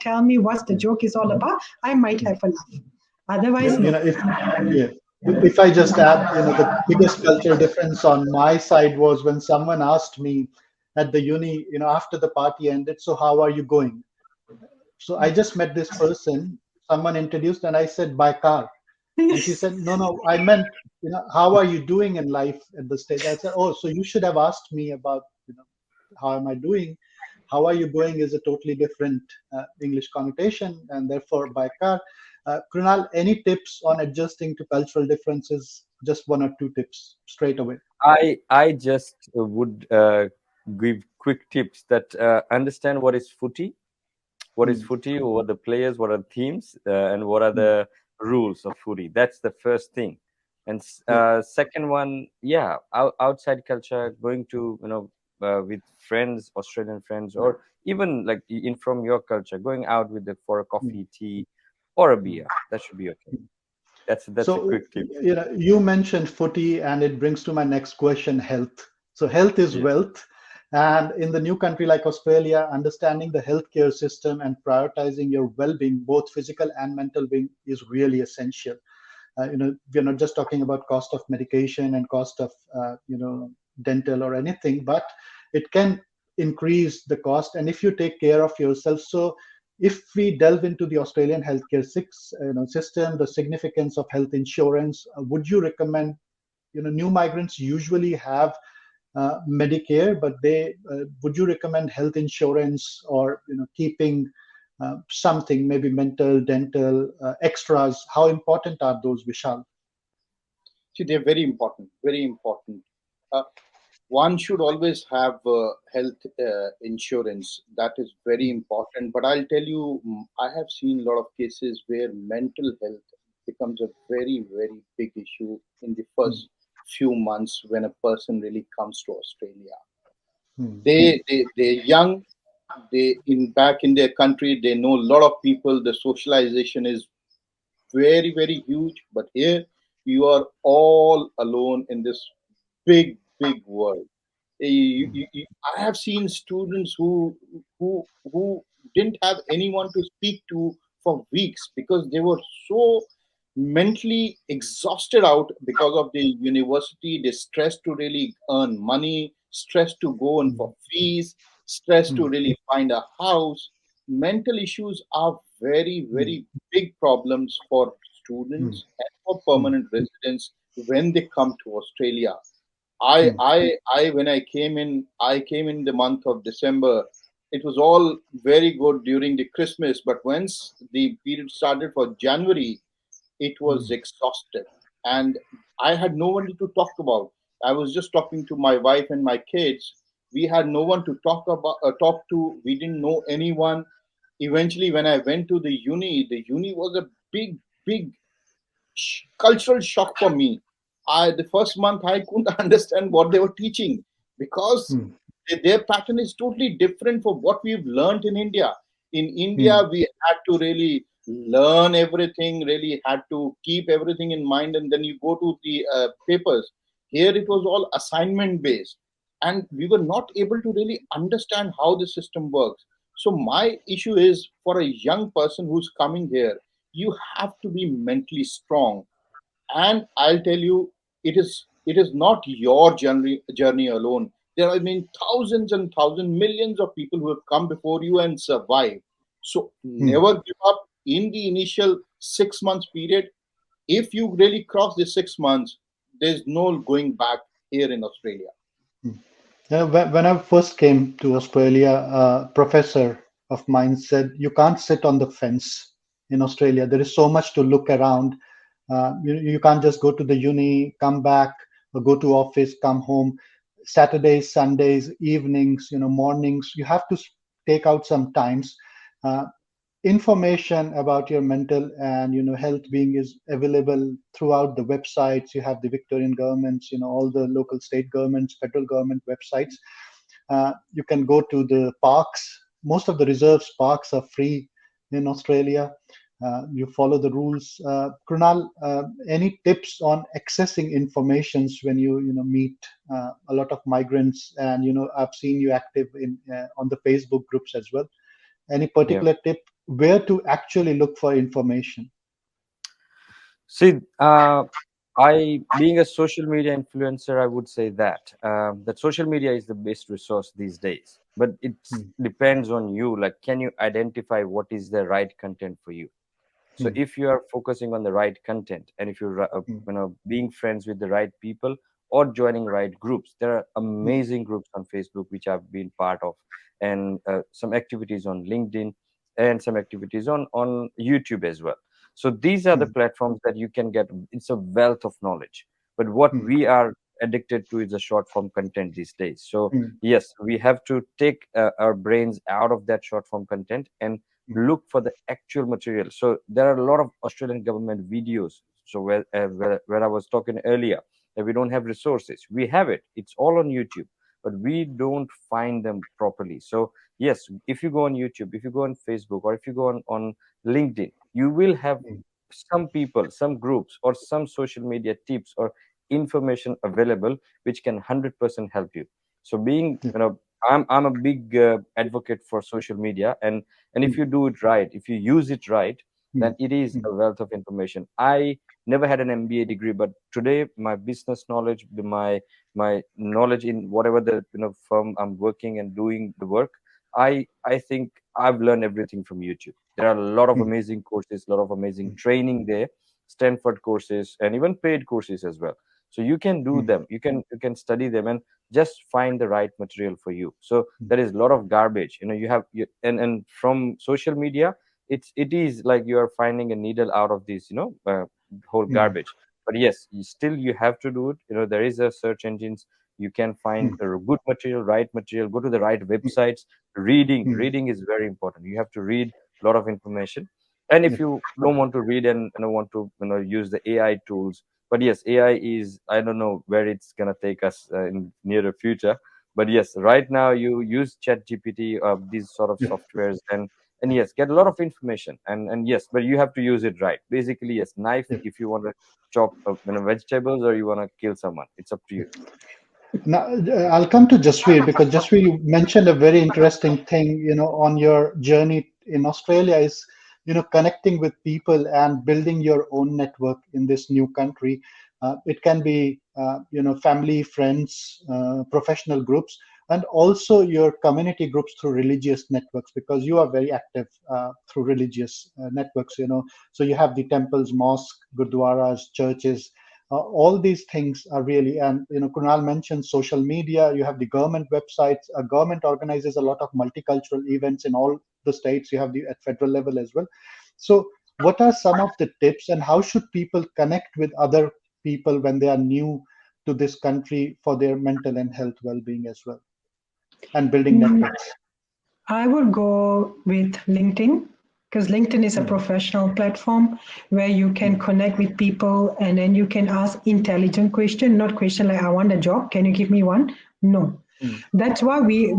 tell me what the joke is all about, I might have a laugh. Otherwise, no. if yeah, if I just add, the biggest cultural difference on my side was when someone asked me at the uni, after the party ended, so how are you going? So I just met this person, someone introduced, and I said by car, and she said, no, no, I meant, how are you doing in life at the stage? I said, oh, so you should have asked me about, how am I doing? How are you going is a totally different English connotation, and therefore by car. Krunal, any tips on adjusting to cultural differences? Just one or two tips straight away. I just would give quick tips that understand what is Hmm. footy, what are the players, what are the teams, and what are Hmm. the rules of footy. That's the first thing. And Yeah. second one, yeah, outside culture, going to with friends, Australian friends, or even like in from your culture, going out with them for a Hmm. coffee, tea, or a Hmm. beer. That should be okay. That's a So, quick tip. you mentioned footy, and it brings to my next question, health. So, health is Yes. wealth. And in the new country like Australia, understanding the healthcare system and prioritizing your well being, both physical and mental being, is really essential. We're not just talking about cost of medication and cost of, dental or anything, but it can increase the cost. And if you take care of yourself, so if we delve into the Australian healthcare system, the significance of health insurance, would you recommend, new migrants usually have Medicare, but would you recommend health insurance, or keeping something, maybe mental, dental extras? How important are those, Vishal? See, they're very important, very important. Uh, One should always have health insurance. That is very important. But I'll tell you, I have seen a lot of cases where mental health becomes a very, very big issue in the Hmm. first few months when a person really comes to Australia. Hmm. They're young. They in back in their country, they know a lot of people. The socialization is very, very huge. But here, you are all alone in this big, big world. Hmm. I have seen students who didn't have anyone to speak to for weeks because they were so mentally exhausted out because of the university. They stressed to really earn money, stressed to go in Hmm. for fees, stressed Hmm. to really find a house. Mental issues are very, Hmm. very big problems for Hmm. students and for Hmm. permanent residents when they come to Australia. Hmm. When I came in the month of December. It was all very good during the Christmas, but once the period started for January, it was Hmm. exhausted, and I had no one to talk about. I was just talking to my wife and my kids. We had no one to talk to. We didn't know anyone. Eventually, when I went to the uni was a big, big cultural shock for me. The first month I couldn't understand what they were teaching because Hmm. their pattern is totally different from what we've learned in India. In Hmm. India, we had to really learn everything, really had to keep everything in mind, and then you go to the papers. Here, it was all assignment based, and we were not able to really understand how the system works. So, my issue is for a young person who's coming here, you have to be mentally strong. And I'll tell you, it is not your journey alone. There have been thousands and thousands, millions of people who have come before you and survived. So Hmm. never give up in the initial 6 months period. If you really cross the 6 months, there's no going back here in Australia. Hmm. When I first came to Australia, a professor of mine said, "You can't sit on the fence in Australia. There is so much to look around. You can't just go to the uni, come back, or go to office, come home. Saturdays, Sundays, evenings, mornings. You have to take out some times. Uh, Information about your mental and health being is available throughout the websites. You have the Victorian governments, all the local state governments, federal government websites. You can go to the parks. Most of the reserves parks are free in Australia. You follow the rules. Krunal, any tips on accessing informations when you meet a lot of migrants? And I've seen you active in on the Facebook groups as well. Any Yeah. particular tip where to actually look for information? See, I being a social media influencer, I would say that social media is the best resource these days. But it Hmm. depends on you. Like, can you identify what is the right content for you? So Hmm. if you are focusing on the right content, and if you're Hmm. being friends with the right people or joining right groups, there are Hmm. amazing groups on Facebook which I've been part of, and some activities on LinkedIn, and some activities on YouTube as well. So these are the Hmm. platforms that you can get. It's a wealth of knowledge. But what Hmm. we are addicted to is the short form content these days. So Hmm. yes, we have to take our brains out of that short form content and Hmm. look for the actual material. So there are a lot of Australian government videos. So where I was talking earlier, that we don't have resources, we have it. It's all on YouTube, but we don't find them properly. So yes, if you go on YouTube, if you go on Facebook, or if you go on LinkedIn, you will have Hmm. some people, some groups, or some social media tips or information available which can 100% help you. So being, Yeah. I'm a big advocate for social media, and if Hmm. you do it right, if you use it right, Hmm. then it is Hmm. a wealth of information. I never had an MBA degree, but today my business knowledge, my knowledge in whatever the firm I'm working and doing the work, I think I've learned everything from YouTube. There are a lot of Hmm. amazing courses, a lot of amazing training there, Stanford courses, and even paid courses as well. So you can do them, you can study them, and just find the right material for you. So there is a lot of garbage, you have and from social media, it is like you are finding a needle out of this, whole garbage. But yes, you have to do it. There is a search engines. You can find a good material, right material, go to the right websites. Reading is very important. You have to read a lot of information. And if you don't want to read and want to use the AI tools, but yes, AI is, I don't know where it's gonna take us in nearer future. But yes, right now you use Chat GPT, these sort of softwares, and yes, get a lot of information. And yes, but you have to use it right. Basically, yes, knife if you want to chop vegetables, or you want to kill someone, it's up to you. Now, I'll come to Jasveer, because Jasveer, you mentioned a very interesting thing, on your journey in Australia is, connecting with people and building your own network in this new country. It can be, family, friends, professional groups, and also your community groups through religious networks, because you are very active through religious networks, So you have the temples, mosques, gurdwaras, churches, all these things are really, and Kunal mentioned social media. You have the government websites. Government organizes a lot of multicultural events in all the states. You have the at federal level as well. So what are some of the tips, and how should people connect with other people when they are new to this country for their mental and health well-being as well, and building Mm, networks? I would go with LinkedIn, because LinkedIn is a Mm, professional platform where you can connect with people, and then you can ask intelligent question, not question like, I want a job, can you give me one? No. mm, That's why we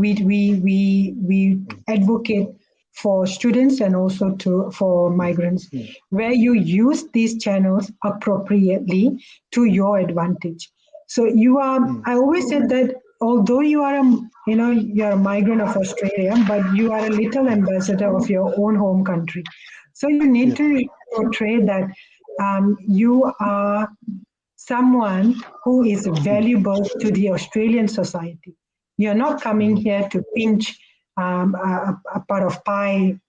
advocate for students and also for migrants, mm, where you use these channels appropriately to your advantage. So you are. mm, I always said that although you are you're a migrant of Australia, but you are a little ambassador of your own home country. So you need yes, to portray that you are someone who is mm, valuable to the Australian society. You're not coming mm, here to pinch a part of pie,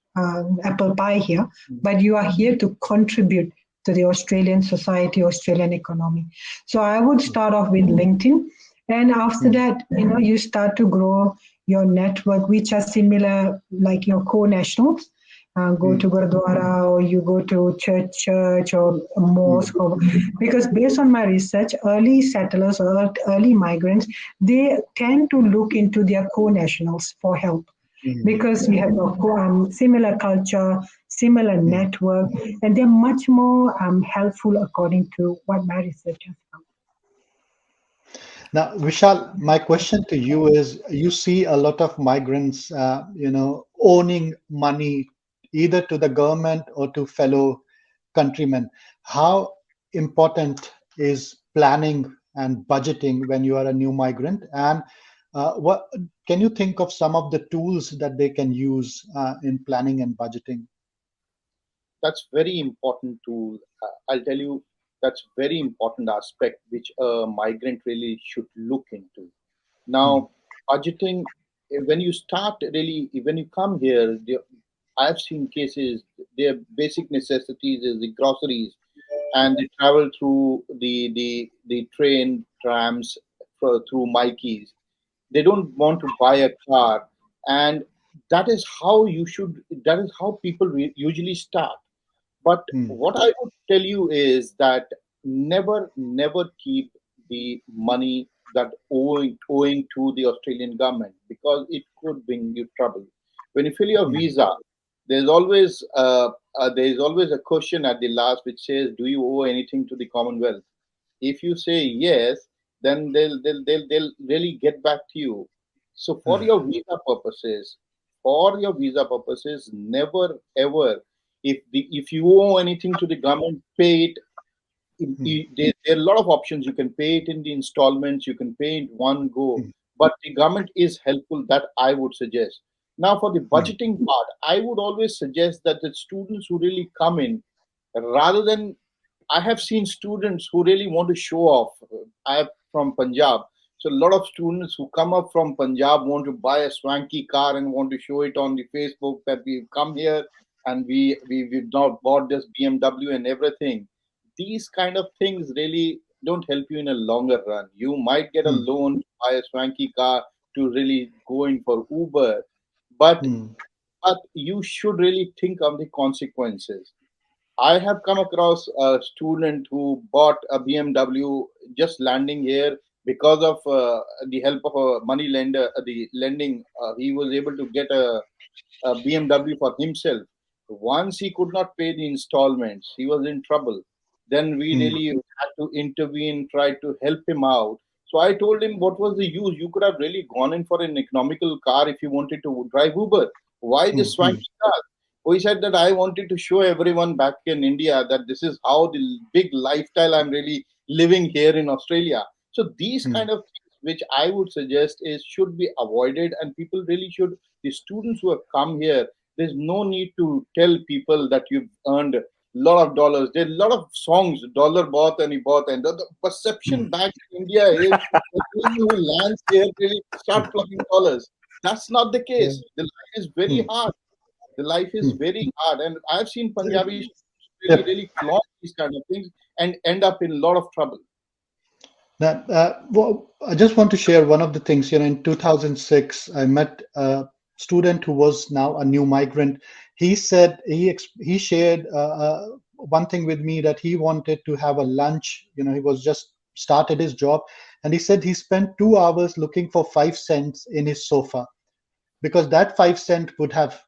apple pie here, but you are here to contribute to the Australian society, Australian economy. So I would start off with LinkedIn. And after mm, that, you start to grow your network, which are similar, like your co-nationals. Go mm, to Gurdwara, or you go to church or a mm, mosque, because based on my research, early settlers or early migrants, they tend to look into their co-nationals for help, mm, because we have a similar culture, similar mm. network, and they're much more helpful according to what my research has found. Now, Vishal, my question to you is: you see a lot of migrants, owning money either to the government or to fellow countrymen. How important is planning and budgeting when you are a new migrant? And what can you think of some of the tools that they can use in planning and budgeting? That's very important to, I'll tell you, that's very important aspect which a migrant really should look into. Mm, Now, budgeting, when you start really, when you come here, I've seen cases, their basic necessities is the groceries, and they travel through the train, trams, through Mikeys. They don't want to buy a car, and that is how you should. That is how people usually start. But mm, what I would tell you is that never keep the money that owing to the Australian government, because it could bring you trouble. When you fill your mm, visa, there's always a question at the last which says, "Do you owe anything to the Commonwealth?" If you say yes, then they'll really get back to you. So for your visa purposes, never ever, if you owe anything to the government, pay it. mm, There are a lot of options. You can pay it in the installments. You can pay it one go. mm, But the government is helpful. That I would suggest. Now, for the mm, budgeting part, I would always suggest that the students who really come in, rather than, I have seen students who really want to show off. I am from Punjab, so a lot of students who come up from Punjab want to buy a swanky car and want to show it on the Facebook that we've come here and we've now bought this BMW and everything. These kind of things really don't help you in a longer run. You might get a mm, loan to buy a swanky car to really go in for Uber, but mm, you should really think of the consequences. I have come across a student who bought a BMW just landing here because of the help of a money lender, the lending. He was able to get a BMW for himself. Once he could not pay the installments, he was in trouble. Then we mm, really had to intervene, try to help him out. So I told him, what was the use? You could have really gone in for an economical car if you wanted to drive Uber. Why this mm, mm, swanky car? So he said that I wanted to show everyone back in India that this is how the big lifestyle I'm really living here in Australia. So these mm, kind of things, which I would suggest is should be avoided, and people really should. The students who have come here, there's no need to tell people that you've earned a lot of dollars. There's a lot of songs, dollar bought and he bought, and the perception mm, back in India is that anyone who lands here really start plucking dollars. That's not the yeah, case. The life is very mm, hard. The life is mm. very hard, and I've seen Punjabis really, Yep. really flaunt these kind of things and end up in a lot of trouble. Now, well, I just want to share one of the things. In 2006, I met a student who was now a new migrant. He said he shared one thing with me that he wanted to have a lunch. He was just started his job, and he said he spent 2 hours looking for 5 cents in his sofa because that 5 cent would have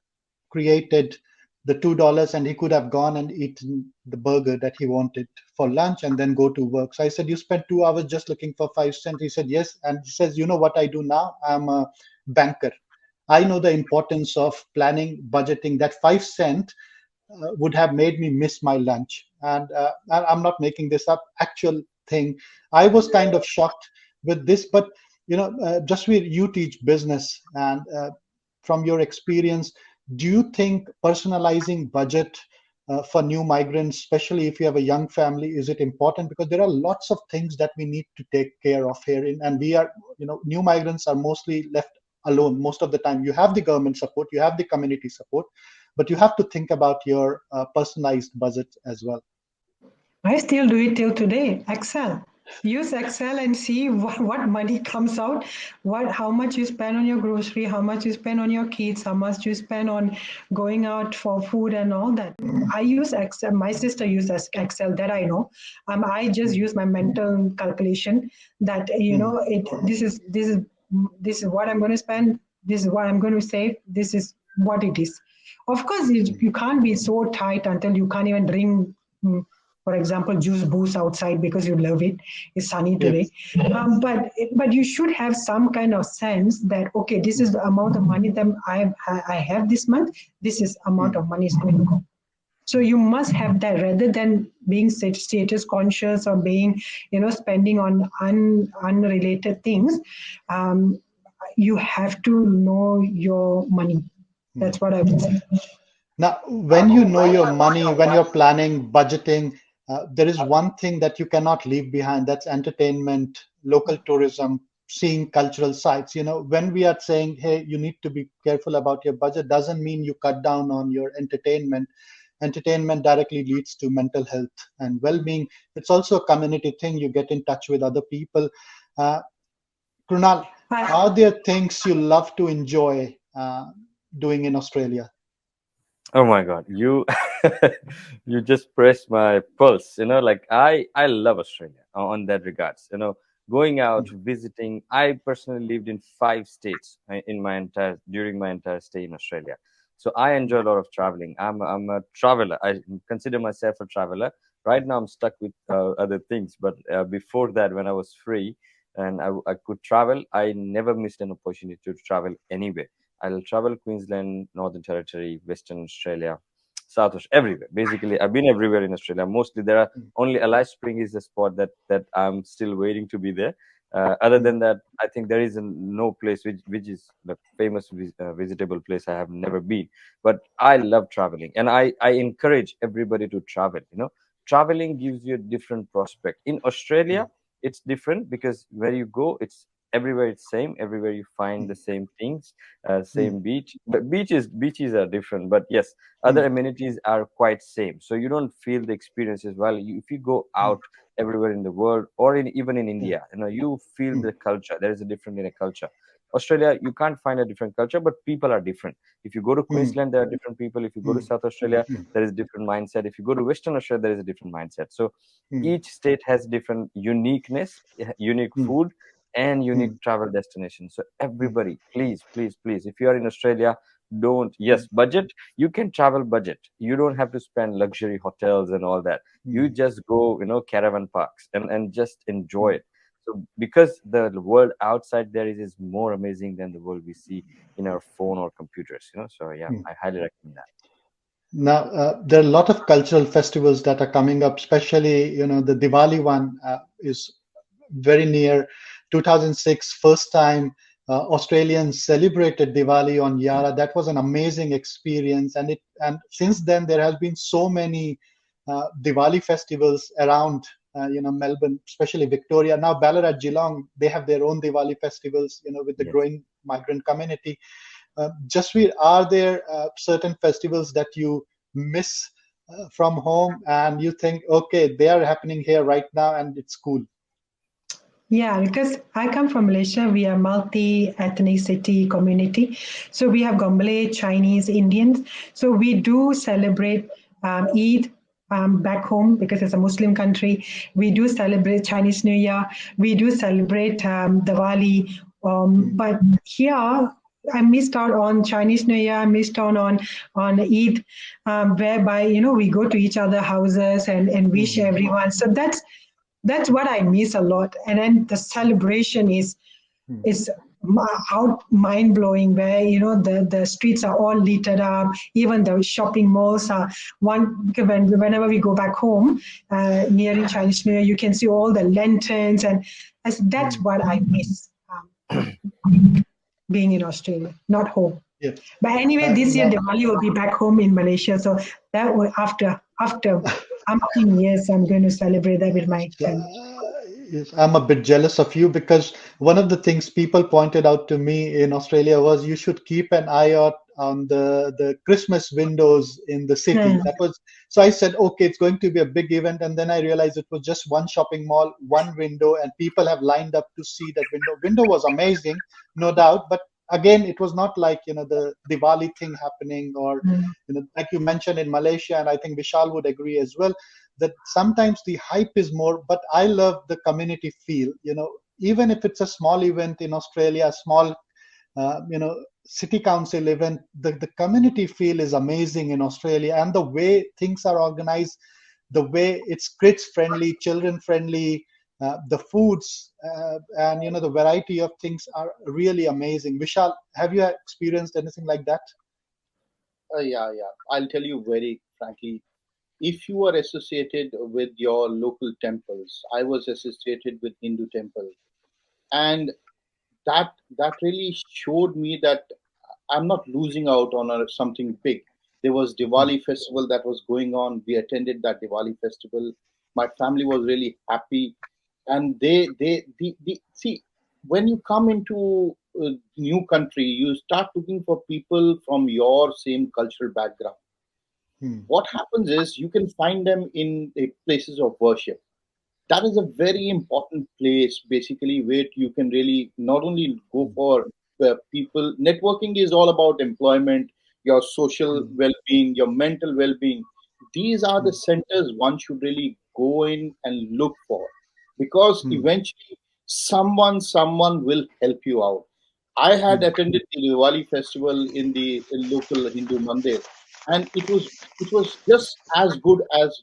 created the $2 and he could have gone and eaten the burger that he wanted for lunch and then go to work. So I said, you spent 2 hours just looking for 5 cents? He said, yes. And he says, you know what I do now? I'm a banker. I know the importance of planning, budgeting. That 5 cent would have made me miss my lunch. And I'm not making this up, actual thing. I was kind of shocked with this, but just where you teach business and from your experience, do you think personalizing budget for new migrants, especially if you have a young family, is it important? Because there are lots of things that we need to take care of here, and we are, new migrants are mostly left alone most of the time. You have the government support, you have the community support, but you have to think about your personalized budget as well. I still do it till today. Excel. Use Excel and see what money comes out, how much you spend on your grocery, how much you spend on your kids, how much you spend on going out for food and all that. I use Excel. My sister uses Excel, that I know. I just use my mental calculation that Mm, this is what I'm going to spend. This is what I'm going to save. This is what it is. Of course, you can't be so tight until you can't even drink. For example, juice booze outside because you love it. It's sunny yep. today, but you should have some kind of sense that okay, this is the amount of money that I have this month. This is amount Mm, of money is going to go. So you must have that rather than being status conscious or being spending on unrelated things. Um, you have to know your money. mm. That's what I would say. Now, when you know your money, when you're planning, budgeting, there is one thing that you cannot leave behind. That's entertainment, local tourism, seeing cultural sites. When we are saying, hey, you need to be careful about your budget, doesn't mean you cut down on your entertainment. Entertainment directly leads to mental health and well-being. It's also a community thing. You get in touch with other people. Uh, Krunal, I, are there things you love to enjoy doing in Australia? Oh my God, you you just pressed my pulse. Like I love Australia on that regards. Going out Mm, visiting. I personally lived in 5 states in my entire during my entire stay in Australia. So I enjoy a lot of traveling. I'm a traveler. I consider myself a traveler. Right now I'm stuck with other things, but before that, when I was free and I could travel, I never missed an opportunity to travel anywhere. I'll travel Queensland, Northern Territory, Western Australia, South Australia, everywhere. Basically, I've been everywhere in Australia. Mostly, there are mm, only Alice Spring is the spot that I'm still waiting to be there. Other mm. than that, I think there is no place which is the famous visitable place I have never been. But I love traveling, and I encourage everybody to travel. Traveling gives you a different prospect. In Australia, it's different because where you go, it's everywhere it's same. Everywhere you find the same things, Mm, same beach. But beaches are different. But yes, other mm, amenities are quite same. So you don't feel the experience as well. If you go mm, out everywhere in the world, or even in India. You feel the culture. There is a different in a culture. Australia, you can't find a different culture, but people are different. If you go to Queensland, there are different people. If you go to South Australia, there is different mindset. If you go to Western Australia, there is a different mindset. So each state has different uniqueness, unique food, and unique travel destinations. So everybody, please, please, please, if you are in Australia, don't, yes, budget, you can travel budget. You don't have to spend luxury hotels and all that. You just go, caravan parks and just enjoy it. So because the world outside there is more amazing than the world we see in our phone or computers. So yeah, I highly recommend that. Now, there are a lot of cultural festivals that are coming up, especially, the Diwali one is very near. 2006, first time Australians celebrated Diwali on Yara. That was an amazing experience. And since then, there has been so many Diwali festivals around, Melbourne, especially Victoria. Now, Ballarat, Geelong, they have their own Diwali festivals, with the growing migrant community. Jasveer, are there certain festivals that you miss from home and you think, okay, they are happening here right now and it's cool? Yeah, because I come from Malaysia, we are multi-ethnicity community. So we have Gombalay, Chinese, Indians. So we do celebrate Eid back home because it's a Muslim country. We do celebrate Chinese New Year. We do celebrate Diwali. But here, I missed out on Chinese New Year. I missed out on Eid, whereby we go to each other houses and wish everyone. So that's what I miss a lot. And then the celebration is out mind blowing, where the streets are all lit up, even the shopping malls are whenever we go back home nearing Chinese New Year, you can see all the lanterns, and that's what I miss being in Australia, not home. Yeah. But anyway, this year Diwali will be back home in Malaysia, so that will after umpteen years I'm going to celebrate that with my family. Yes, I'm a bit jealous of you because one of the things people pointed out to me in Australia was you should keep an eye out on the Christmas windows in the city. So I said, okay, it's going to be a big event, and then I realized it was just one shopping mall, one window, and people have lined up to see that window. Window was amazing, no doubt, but again, it was not like the Diwali thing happening, or like you mentioned in Malaysia, and I think Vishal would agree as well, that sometimes the hype is more, but I love the community feel. Even if it's a small event in Australia, a small city council event, the community feel is amazing in Australia, and the way things are organized, the way it's kids friendly, children friendly, the foods and the variety of things are really amazing. Vishal, have you experienced anything like that? Yeah. I'll tell you very frankly. If you are associated with your local temples, I was associated with Hindu temple, and that really showed me that I'm not losing out on something big. There was Diwali festival that was going on. We attended that Diwali festival. My family was really happy, and they see, when you come into a new country, you start looking for people from your same cultural background. What happens is you can find them in places of worship. That is a very important place, basically, where you can really not only go for people. Networking is all about employment, your social well-being, your mental well-being. These are the centers one should really go in and look for, because eventually someone will help you out. I had attended the Diwali festival in the local Hindu mandir, and it was just as good as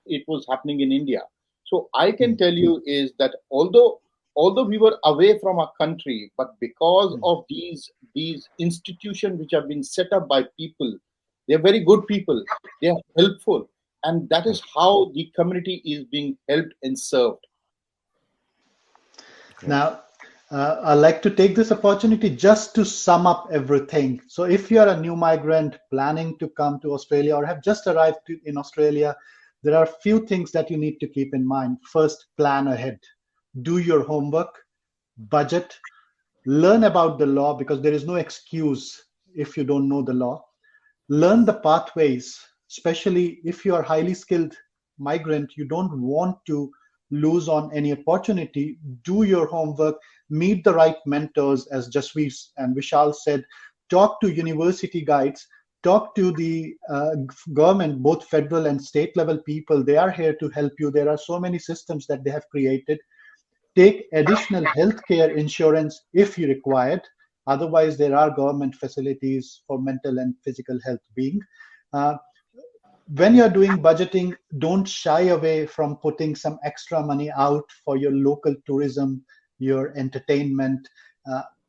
it was happening in India. So I can tell you is that although we were away from our country, but because of these institutions which have been set up by people, they're very good people. They are helpful, and that is how the community is being helped and served. Now, I'd like to take this opportunity just to sum up everything. So, if you are a new migrant planning to come to Australia or have just arrived in Australia, there are a few things that you need to keep in mind. First, plan ahead, do your homework, budget, learn about the law, because there is no excuse if you don't know the law. Learn the pathways, especially if you are highly skilled migrant, you don't want to lose on any opportunity. Do your homework, meet the right mentors, as Jasveer and Vishal said, talk to university guides, talk to the government, both federal and state level people. They are here to help you. There are so many systems that they have created. Take additional healthcare insurance if you require it. Otherwise, there are government facilities for mental and physical health being. When you're doing budgeting, don't shy away from putting some extra money out for your local tourism, your entertainment,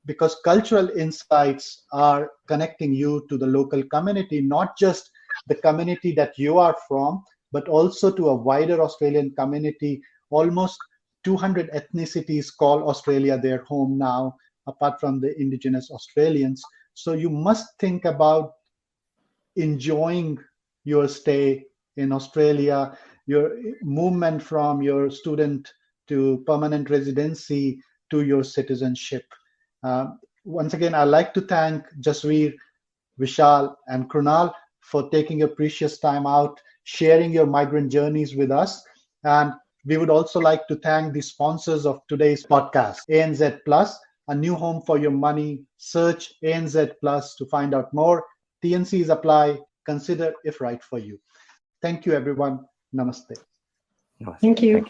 because cultural insights are connecting you to the local community, not just the community that you are from, but also to a wider Australian community. Almost 200 ethnicities call Australia their home now, apart from the indigenous Australians. So you must think about enjoying your stay in Australia, your movement from your student to permanent residency to your citizenship. Once again, I'd like to thank Jasveer, Vishal, and Krunal for taking your precious time out, sharing your migrant journeys with us. And we would also like to thank the sponsors of today's podcast, ANZ Plus, a new home for your money. Search ANZ Plus to find out more. TNCs apply. Consider if right for you. Thank you, everyone. Namaste. Thank you.